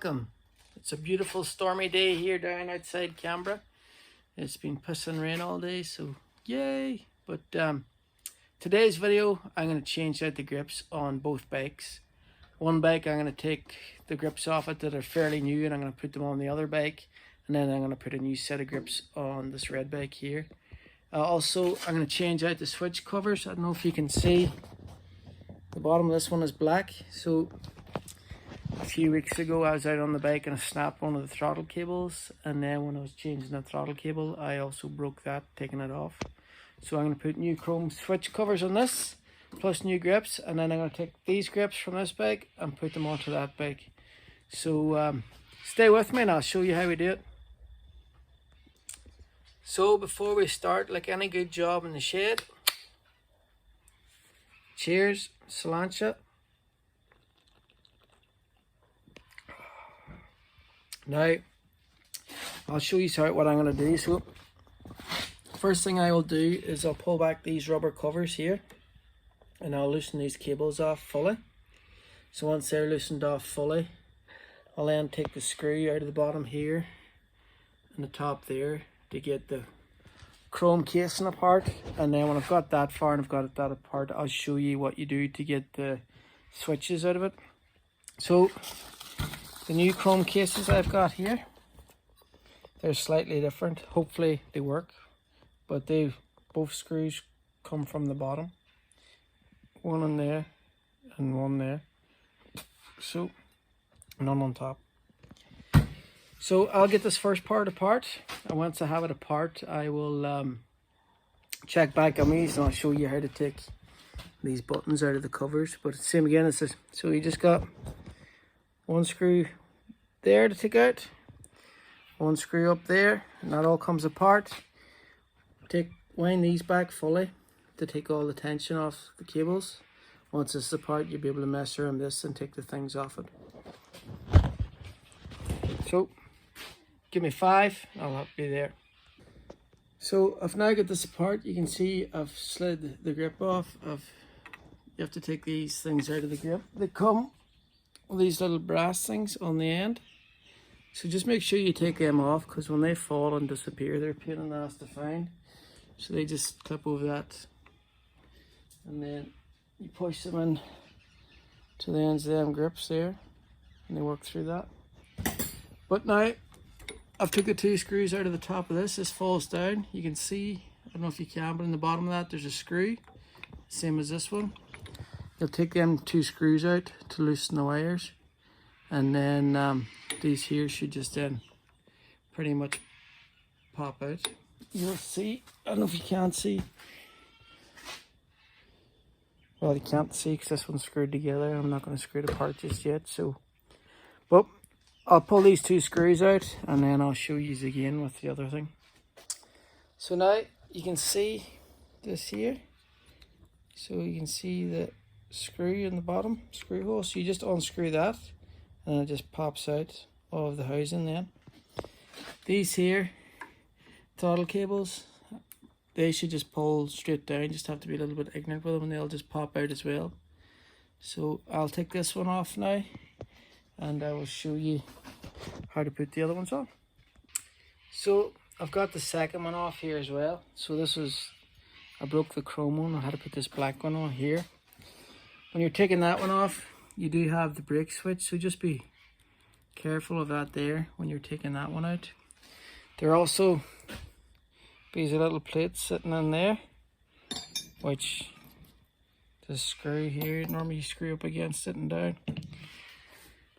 welcome. It's a beautiful stormy day here down outside Canberra. It's been pissing rain all day, so yay. But today's video, I'm going to change out the grips on both bikes. One bike I'm going to take the grips off it that are fairly new, and I'm going to put them on the other bike, and then I'm going to put a new set of grips on this red bike here. Also, I'm going to change out the switch covers. I don't know if you can see, the bottom of this one is black. So a few weeks ago I was out on the bike and I snapped one of the throttle cables, and then when I was changing the throttle cable I also broke that, taking it off. So I'm going to put new chrome switch covers on this, plus new grips, and then I'm going to take these grips from this bike and put them onto that bike. So stay with me and I'll show you how we do it. So before we start, like any good job in the shed, cheers, Salancha. Now, I'll show you what I'm going to do. So, first thing I will do is I'll pull back these rubber covers here, and I'll loosen these cables off fully. So once they're loosened off fully, I'll then take the screw out of the bottom here and the top there to get the chrome casing apart. And then when I've got that far and I've got that apart, I'll show you what you do to get the switches out of it. So the new chrome cases I've got here, they're slightly different. Hopefully they work, but both screws come from the bottom. One in there and one there. So none on top. So I'll get this first part apart, and once I have it apart I will check back on these and I'll show you how to take these buttons out of the covers. But it's the same again as this. So you just got one screw there to take out, one screw up there, and that all comes apart. Wind these back fully to take all the tension off the cables. Once this is apart, you'll be able to mess around this and take the things off it. So give me 5, I'll be there. So I've now got this apart. You can see I've slid the grip off. You have to take these things out of the grip. They come with these little brass things on the end. So just make sure you take them off, because when they fall and disappear, they're a pain in the ass to find. So they just clip over that, and then you push them in to the ends of them grips there, and they work through that. But now I've took the 2 screws out of the top of this. This falls down. You can see, I don't know if you can, but in the bottom of that there's a screw, same as this one. You'll take them 2 screws out to loosen the wires, and then these here should just then pretty much pop out. You'll see, I don't know if you can see, well you can't see because this one's screwed together. I'm not going to screw it apart just yet. So, well, I'll pull these 2 screws out and then I'll show you again with the other thing. So now you can see this here. So you can see the screw in the bottom, screw hole. So you just unscrew that and it just pops out of the housing then. These here, throttle cables, they should just pull straight down. Just have to be a little bit ignorant with them and they'll just pop out as well. So I'll take this one off now and I will show you how to put the other ones on. So I've got the second one off here as well. So this was, I broke the chrome one. I had to put this black one on here. When you're taking that one off, you do have the brake switch, so just be careful of that there when you're taking that one out. There are also these little plates sitting in there, which the screw here, normally you screw up against it and down.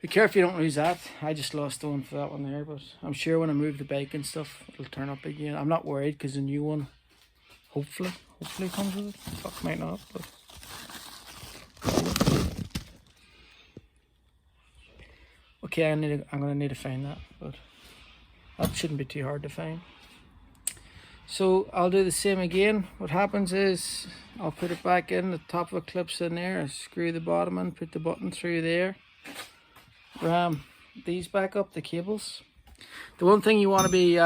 Be careful you don't lose that. I just lost the one for that one there, but I'm sure when I move the bike and stuff it'll turn up again. I'm not worried because the new one hopefully comes with it. Fuck, might not, but okay, I'm gonna need to find that, but that shouldn't be too hard to find. So I'll do the same again. What happens is I'll put it back in, the top of it clips in there, I screw the bottom in, put the button through there, ram these back up, the cables. The one thing you want to be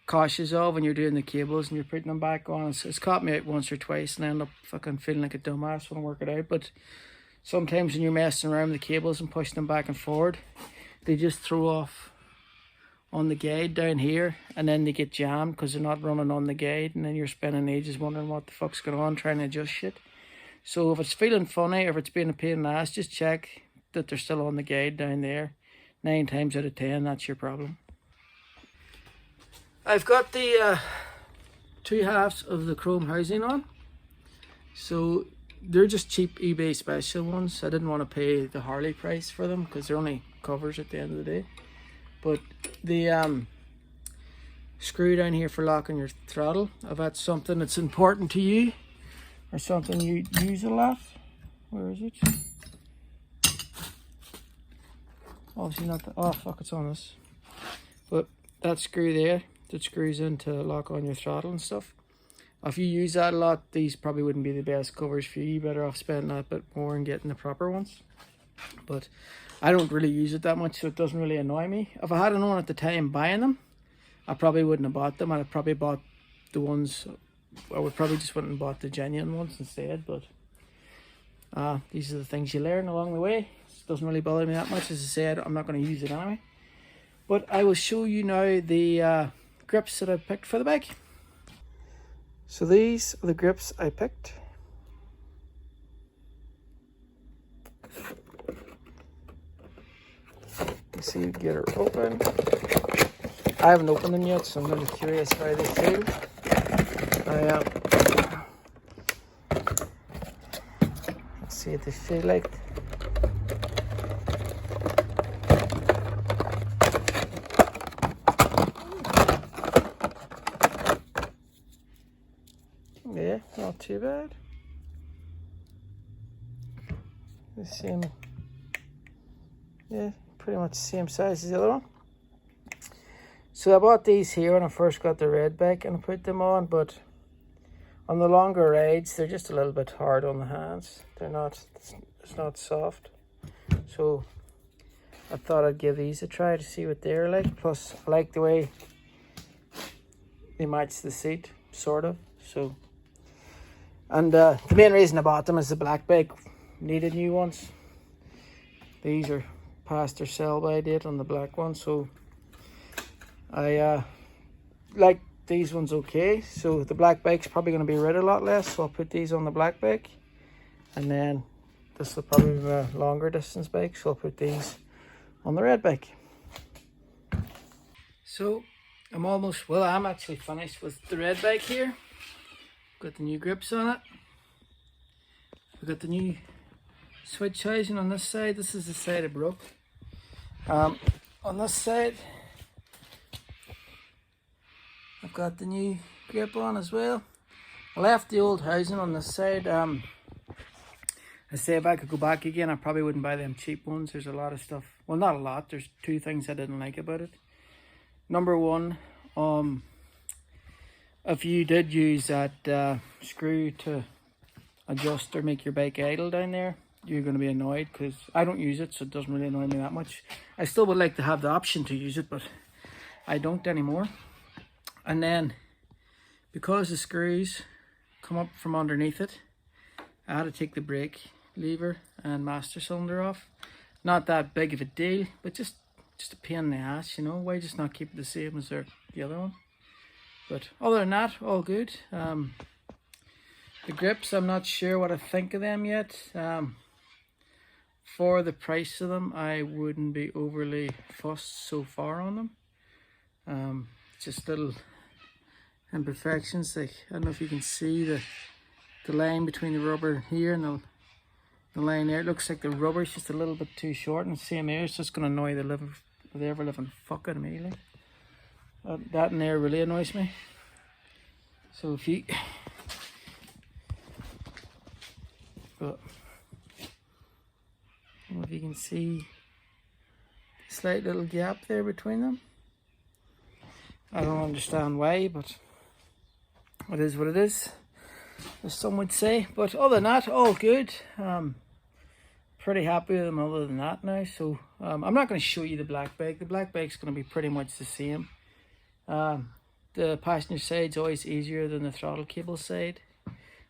cautious of when you're doing the cables and you're putting them back on, it's caught me out once or twice and I end up fucking feeling like a dumbass when I work it out. But sometimes when you're messing around with the cables and pushing them back and forward, they just throw off on the guide down here, and then they get jammed because they're not running on the guide, and then you're spending ages wondering what the fuck's going on trying to adjust shit. So if it's feeling funny or if it's being a pain in the ass, just check that they're still on the guide down there. 9 times out of 10, that's your problem. I've got the 2 halves of the chrome housing on. So they're just cheap eBay special ones. I didn't want to pay the Harley price for them because they're only covers at the end of the day. But the screw down here for locking your throttle, if that's something that's important to you or something you use a lot. Where is it? Obviously not the, oh fuck, it's on this. But that screw there that screws in to lock on your throttle and stuff. If you use that a lot, these probably wouldn't be the best covers for you. You're better off spending that bit more and getting the proper ones. But I don't really use it that much, so it doesn't really annoy me. If I had known at the time buying them, I probably wouldn't have bought them. I'd have probably bought the ones, I would probably just went and bought the genuine ones instead. But these are the things you learn along the way. It doesn't really bother me that much. As I said, I'm not going to use it anyway. But I will show you now the grips that I picked for the bike. So these are the grips I picked. You see, get her open. I haven't opened them yet, so I'm really curious how they feel. Let's see what they feel like. Yeah, not too bad. The same, yeah, pretty much the same size as the other one. So I bought these here when I first got the red bike and I put them on, but on the longer rides they're just a little bit hard on the hands. They're not, it's not soft. So I thought I'd give these a try to see what they're like. Plus I like the way they match the seat, sort of. So, and the main reason I bought them is the black bike needed new ones. These are past their sell by date on the black one, so I like these ones okay. So the black bike's probably going to be rid a lot less, so I'll put these on the black bike, and then this will probably be a longer distance bike, so I'll put these on the red bike. So I'm almost, well, I'm actually finished with the red bike here. Got the new grips on it. We've got the new switch housing on this side. This is the side I broke. On this side, I've got the new grip on as well. I left the old housing on this side. I say if I could go back again, I probably wouldn't buy them cheap ones. There's a lot of stuff. Well, not a lot. There's 2 things I didn't like about it. Number one, if you did use that screw to adjust or make your bike idle down there, you're going to be annoyed, because I don't use it, so it doesn't really annoy me that much. I still would like to have the option to use it, but I don't anymore. And then, because the screws come up from underneath it, I had to take the brake lever and master cylinder off. Not that big of a deal, but just a pain in the ass, you know. Why just not keep it the same as the other one? But other than that, all good. The grips, I'm not sure what I think of them yet. For the price of them, I wouldn't be overly fussed so far on them. Just little imperfections. Like, I don't know if you can see the line between the rubber here and the line there. It looks like the rubber's just a little bit too short, and the same here. It's just going to annoy the ever living fuck out of me. Like. That in there really annoys me. So if you... But I don't know if you can see a slight little gap there between them. I don't understand why, but it is what it is, as some would say. But other than that, all good. Pretty happy with them other than that now. So I'm not going to show you the black bike. The black bike's going to be pretty much the same. The passenger side's always easier than the throttle cable side.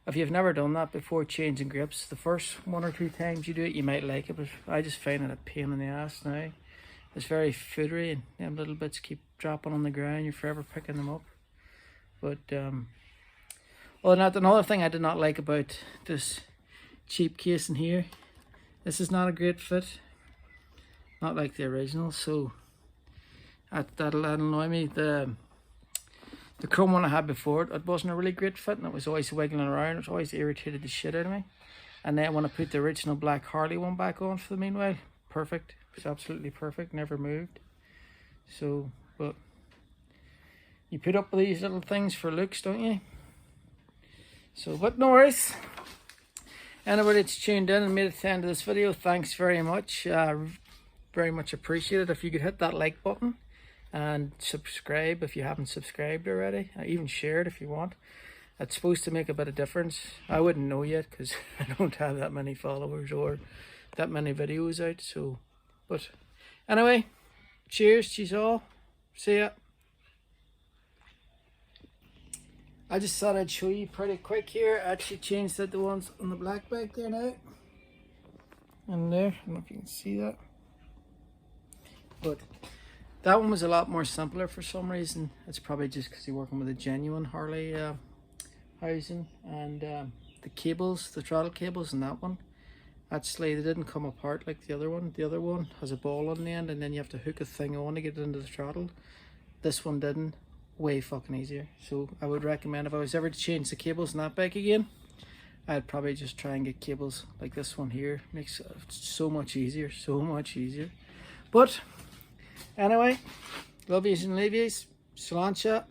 if you've never done that before, changing grips, the first 1 or 2 times you do it, you might like it, but I just find it a pain in the ass now. It's very footery, and them little bits keep dropping on the ground. You're forever picking them up. But another thing I did not like about this cheap case in here, this is not a great fit, not like the original, so that'll annoy me. The chrome one I had before, it wasn't a really great fit, and it was always wiggling around. It always irritated the shit out of me. And then when I put the original black Harley one back on for the meanwhile, perfect. It was absolutely perfect, never moved. So, but you put up with these little things for looks, don't you? So, but no worries. Anybody that's tuned in and made it to the end of this video, thanks very much. Very much appreciated. If you could hit that like button and subscribe if you haven't subscribed already. Even share it if you want. It's supposed to make a bit of difference. I wouldn't know yet because I don't have that many followers or that many videos out. So, but anyway, cheers to you all. See ya. I just thought I'd show you pretty quick here. I actually changed out the ones on the black bike there now. And there, I don't know if you can see that. But that one was a lot more simpler for some reason. It's probably just because you're working with a genuine Harley housing. And the cables, the throttle cables in that one, actually they didn't come apart like the other one. The other one has a ball on the end and then you have to hook a thing on to get it into the throttle. This one didn't. Way fucking easier. So I would recommend, if I was ever to change the cables in that bike again, I'd probably just try and get cables like this one here. Makes it so much easier, so much easier. But anyway, love yous and leave yous. Sláinte.